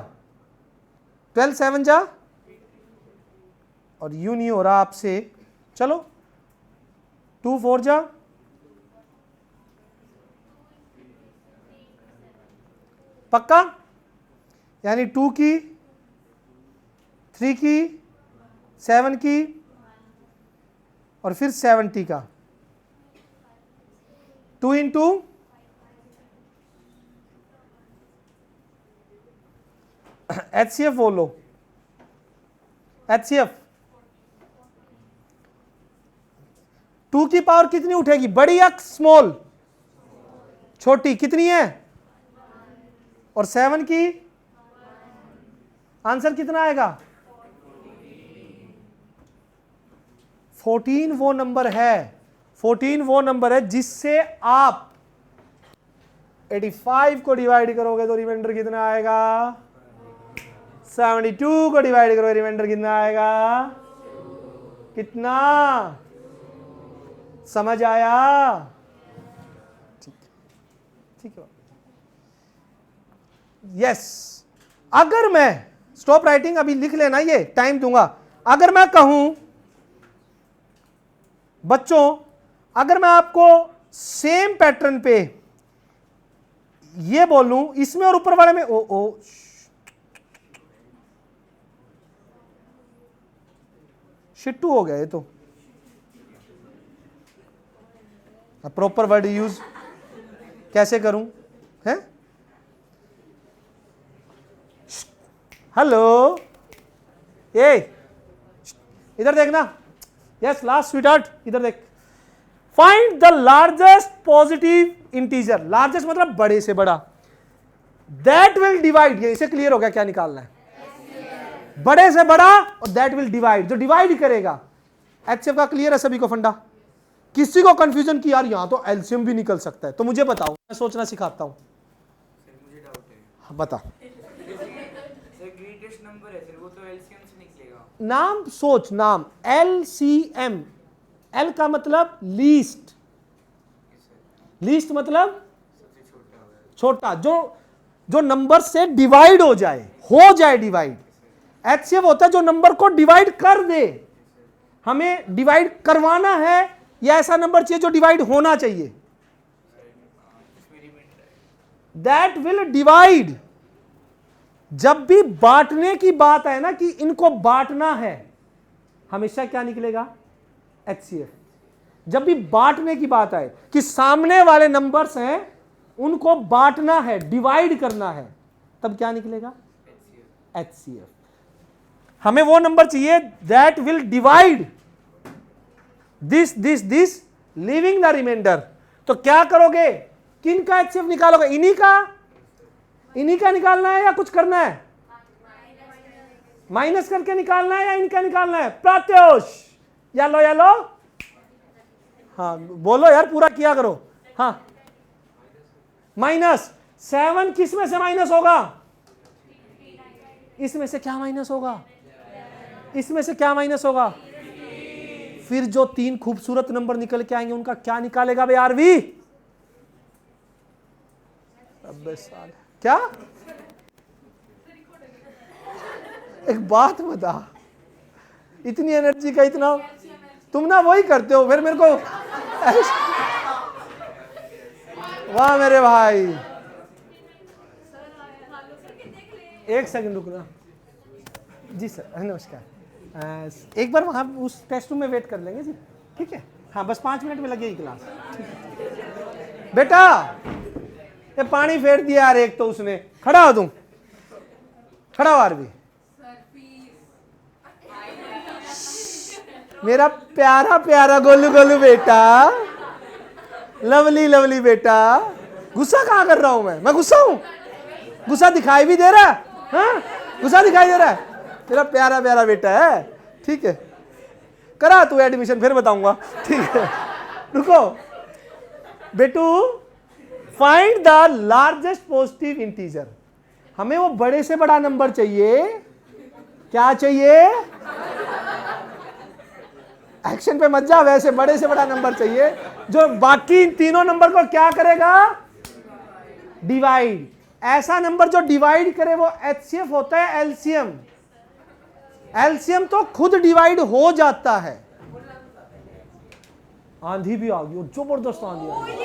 12 7 जा, और यूं नहीं हो रहा आपसे, चलो 2 4 जा, पक्का, यानी 2 की, 3 की, 7 की, और फिर 70 का। 2 इंटू एचसीएफ बोलो, एचसीएफ 2 की पावर कितनी उठेगी, बड़ी या स्मॉल, छोटी, कितनी है, और 7 की आंसर कितना आएगा, 14 वो नंबर है, 14 वो नंबर है जिससे आप 85 को डिवाइड करोगे तो रिमाइंडर कितना आएगा, 72 को डिवाइड करोगे रिमाइंडर कितना आएगा, कितना, समझ आया, ठीक है। यस, अगर मैं स्टॉप राइटिंग, अभी लिख लेना, ये टाइम दूंगा। अगर मैं कहूं बच्चों, अगर मैं आपको सेम पैटर्न पे ये बोलूं, इसमें और ऊपर वाले में, ओ शिट्टू हो गया ये तो। प्रॉपर वर्ड यूज कैसे करूं, है, हेलो, ये इधर देखना, यस लास्ट स्वीटहार्ट, इधर देख। Find the largest positive integer, largest मतलब बड़े से बड़ा, दैट विल डिवाइड, ये इसे क्लियर हो गया क्या निकालना है, बड़े से बड़ा और दैट विल डिवाइड, जो डिवाइड करेगा। एचसीएफ का क्लियर है सभी को फंडा? किसी को कंफ्यूजन की यार यहां तो एलसीएम भी निकल सकता है, तो मुझे बताओ, मैं सोचना सिखाता हूं। मुझे डाउट है बता। सर, ग्रेटेस्ट नंबर है सर, वो तो एलसीएम से निकलेगा। नाम सोच, नाम एलसीएम, एल का मतलब लीस्ट, लीस्ट मतलब सबसे छोटा होगा। छोटा, जो नंबर से डिवाइड हो जाए डिवाइड। एचसीएफ होता है जो नंबर को डिवाइड कर दे, हमें डिवाइड करवाना है या ऐसा नंबर चाहिए जो डिवाइड होना चाहिए, दैट विल डिवाइड। जब भी बांटने की बात है ना कि इनको बांटना है, हमेशा क्या निकलेगा, एचसीएफ। जब भी बांटने की बात आए कि सामने वाले नंबर्स हैं उनको बांटना है, डिवाइड करना है, तब क्या निकलेगा, एचसीएफ। हमें वो नंबर चाहिए that will divide this this this living the reminder. तो क्या करोगे, किन का एचसीएफ निकालोगे, इन्हीं का निकालना है या कुछ करना है, माइनस करके निकालना है या इनका निकालना है, प्रत्योष येलो, हाँ बोलो यार, पूरा किया करो। हाँ, माइनस 7 किस में से माइनस होगा, इसमें से क्या माइनस होगा, इसमें से क्या माइनस होगा, फिर जो 3 खूबसूरत नंबर निकल के आएंगे उनका क्या निकालेगा बे आरवी, अबे साल क्या, एक बात बता, इतनी एनर्जी का इतना, तुम ना वही करते हो फिर मेरे को वाह मेरे भाई। एक सेकंड रुकना जी सर, नमस्कार। एक बार वहाँ उस टेस्ट रूम में वेट कर लेंगे जी, ठीक है? हाँ बस 5 मिनट में लगेगी क्लास। बेटा ये पानी फेर दिया यार एक तो उसने, खड़ा हो तुम, खड़ा हो आरवी। मेरा प्यारा प्यारा गोलू गोलू बेटा, लवली लवली बेटा। गुस्सा कहाँ कर रहा हूं मैं गुस्सा हूं, गुस्सा दिखाई भी दे रहा है, हाँ गुस्सा दिखाई दे रहा है, मेरा प्यारा प्यारा बेटा है, ठीक है? करा तू एडमिशन, फिर बताऊंगा, ठीक है? रुको बेटू, find the largest positive integer. हमें वो बड़े से बड़ा नंबर चाहिए, क्या चाहिए, एक्शन पे मत जा, वैसे बड़े से बड़ा नंबर चाहिए जो बाकी तीनों नंबर को क्या करेगा, डिवाइड। ऐसा नंबर जो डिवाइड करे वो एचसीएफ होता है, एलसीएम। एलसीएम तो खुद डिवाइड हो जाता है। आंधी भी आ गई, जबरदस्त आंधी आ गई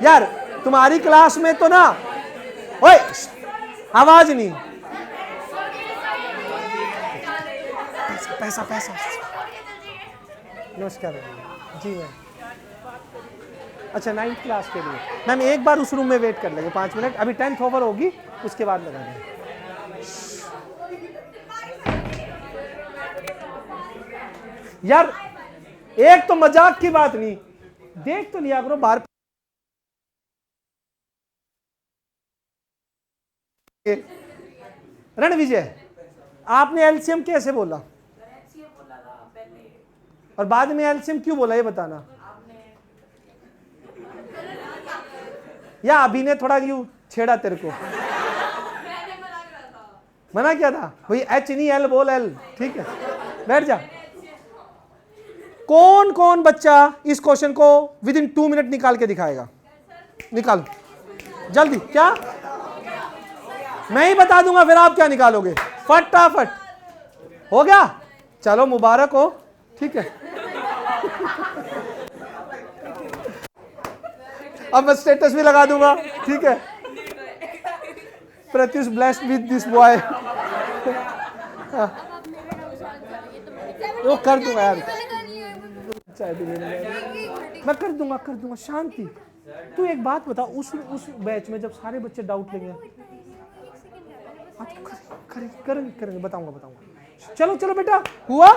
यार तुम्हारी क्लास में तो ना, ओए आवाज नहीं, पैसा पैसा। नमस्कार जी मैम। अच्छा 9th क्लास के लिए मैम एक बार उस रूम में वेट कर लेंगे 5 मिनट, अभी 10th ओवर होगी उसके बाद लगा देंगे। यार एक तो मजाक की बात नहीं, देख तो लिया करो बाहर। रणविजय आपने एलसीएम कैसे बोला और बाद में एलसीएम क्यों बोला, ये बताना। या अभी ने थोड़ा क्यों छेड़ा तेरे को, मना किया था भाई, एच नहीं एल बोल, एल, ठीक है? बैठ जा। कौन कौन बच्चा इस क्वेश्चन को विदिन 2 मिनट निकाल के दिखाएगा, निकाल जल्दी। क्या मैं ही बता दूंगा, फिर आप क्या निकालोगे, फटाफट। हो गया, चलो मुबारक हो, ठीक है? अब मैं स्टेटस भी लगा दूंगा, ठीक है? Pratyush blessed with this boy. वो कर दूंगा यार, मैं कर दूंगा, शांति। तू एक बात बता, उस बैच में जब सारे बच्चे डाउट लेंगे, करेंगे, बताऊंगा। चलो चलो बेटा, हुआ?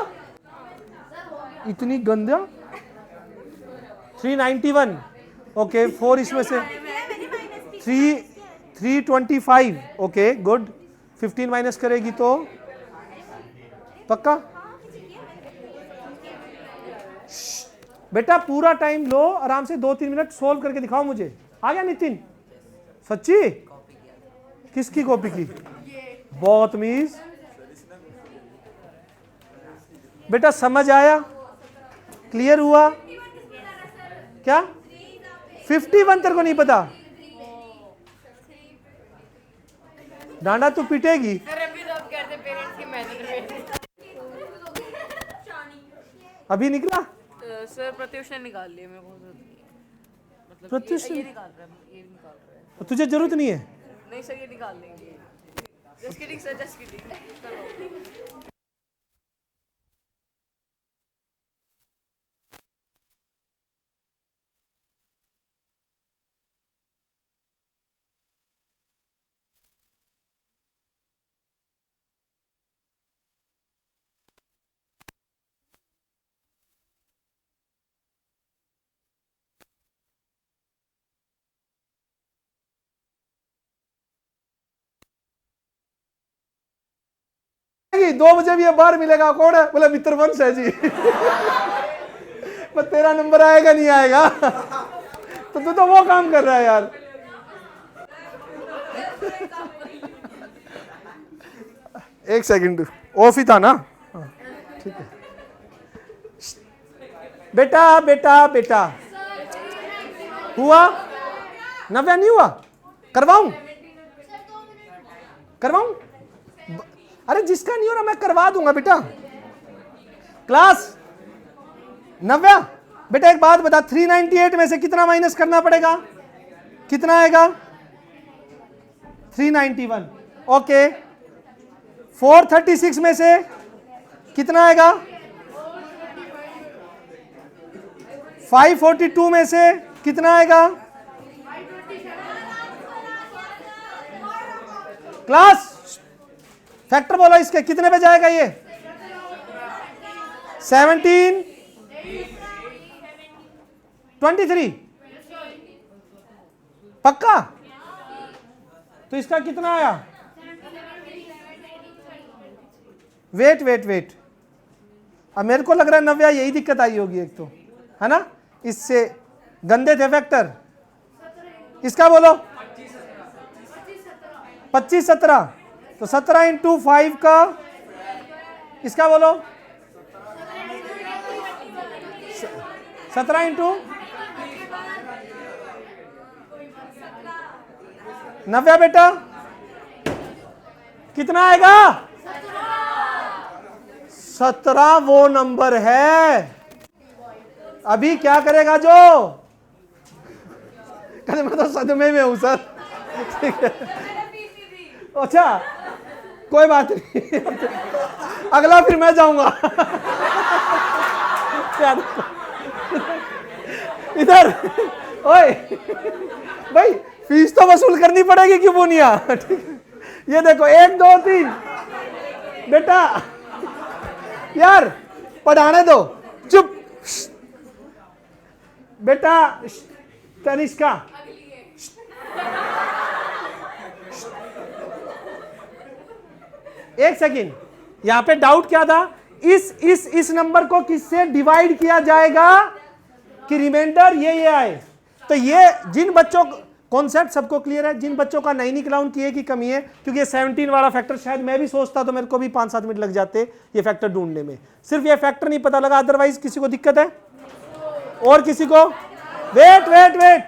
इतनी गंदा। 391, ओके 4 इसमें से 325, ओके गुड। 15 माइनस करेगी तो पक्का? बेटा पूरा टाइम लो, आराम से 2-3 मिनट सोल्व करके दिखाओ मुझे। आ गया नितिन? सच्ची? किसकी कॉपी की? बहुत मीज। बेटा समझ आया? क्लियर हुआ? क्या 51 तेरे को नहीं पता? डांडा तू पिटेगी। सर अभी तो आप कहते पेरेंट्स की मेहनत में। अभी निकला सर प्रत्युष ने निकाल लिया, मेरे को मतलब प्रत्युष ये निकाल रहा है, ये निकाल रहा है। तुझे जरूरत नहीं है? नहीं सर ये निकाल लेंगे। Just kidding sir, just kidding. कि 2 बजे भी ये बाहर मिलेगा। कौन है? बोला मित्र वंश है जी। पर तेरा नंबर आएगा नहीं आएगा? तो तू तो वो काम कर रहा है यार। एक सेकंड, ऑफ ही था ना? ठीक है बेटा बेटा बेटा। हुआ? नव्या नहीं हुआ? करवाऊं? करवाऊं? अरे जिसका नहीं हो रहा मैं करवा दूंगा बेटा। क्लास नव्या बेटा एक बात बता, 398 में से कितना माइनस करना पड़ेगा? कितना आएगा? 391। ओके 436 में से कितना आएगा? 542 में से कितना आएगा? क्लास फैक्टर बोलो इसके, कितने पे जाएगा ये? 17 23 पक्का? तो इसका कितना आया? वेट वेट वेट, अब मेरे को लग रहा है नव्या यही दिक्कत आई होगी एक तो, है ना? इससे गंदे थे फैक्टर। इसका बोलो 25-17, तो 17 इंटू 5 का, इसका बोलो 17 इंटू नव्या बेटा कितना आएगा? 17 वो नंबर है। अभी क्या करेगा जो? कहते मैं तो सदमे में हूं सर। ठीक है अच्छा कोई बात नहीं, अगला फिर मैं जाऊंगा। इधर ओए भाई फीस तो वसूल करनी पड़ेगी क्यों बोनिया? ठीक है ये देखो 1 2 3 बेटा यार पढ़ाने दो, चुप बेटा। तनिष्का एक सेकंड, यहां पे डाउट क्या था? इस नंबर को किससे डिवाइड किया जाएगा कि रिमाइंडर ये आए? तो ये जिन बच्चों कॉन्सेप्ट सबको क्लियर है, जिन बच्चों का नहीं निकला उनकी एक ही कमी है, क्योंकि ये 17 वाला फैक्टर शायद मैं भी सोचता तो मेरे को भी 5-7 मिनट लग जाते ये फैक्टर ढूंढने में। सिर्फ ये फैक्टर नहीं पता लगा, अदरवाइज किसी को दिक्कत है? और किसी को? वेट वेट वेट,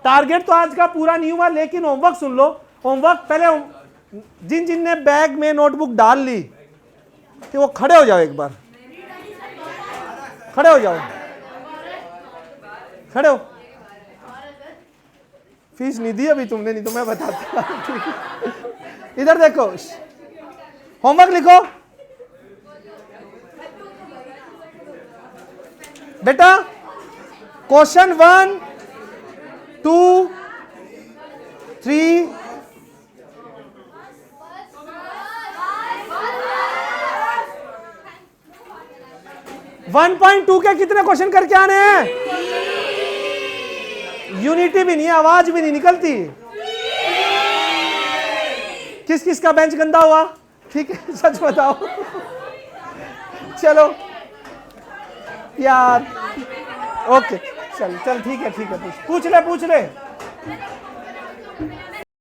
टारगेट तो आज का पूरा नहीं हुआ, लेकिन होमवर्क सुन लो। होमवर्क पहले जिन ने बैग में नोटबुक डाल ली कि वो खड़े हो जाओ, एक बार खड़े हो जाओ, खड़े हो। फीस नहीं दी अभी तुमने, नहीं तो मैं बताता। इधर देखो, होमवर्क लिखो बेटा। क्वेश्चन 1 2 3 1.2 के कितने क्वेश्चन करके आने हैं? यूनिटी भी नहीं, आवाज भी नहीं निकलती। किस किस का बेंच गंदा हुआ? ठीक है, सच बताओ। चलो यार, ओके, चल चल ठीक है, पूछ ले।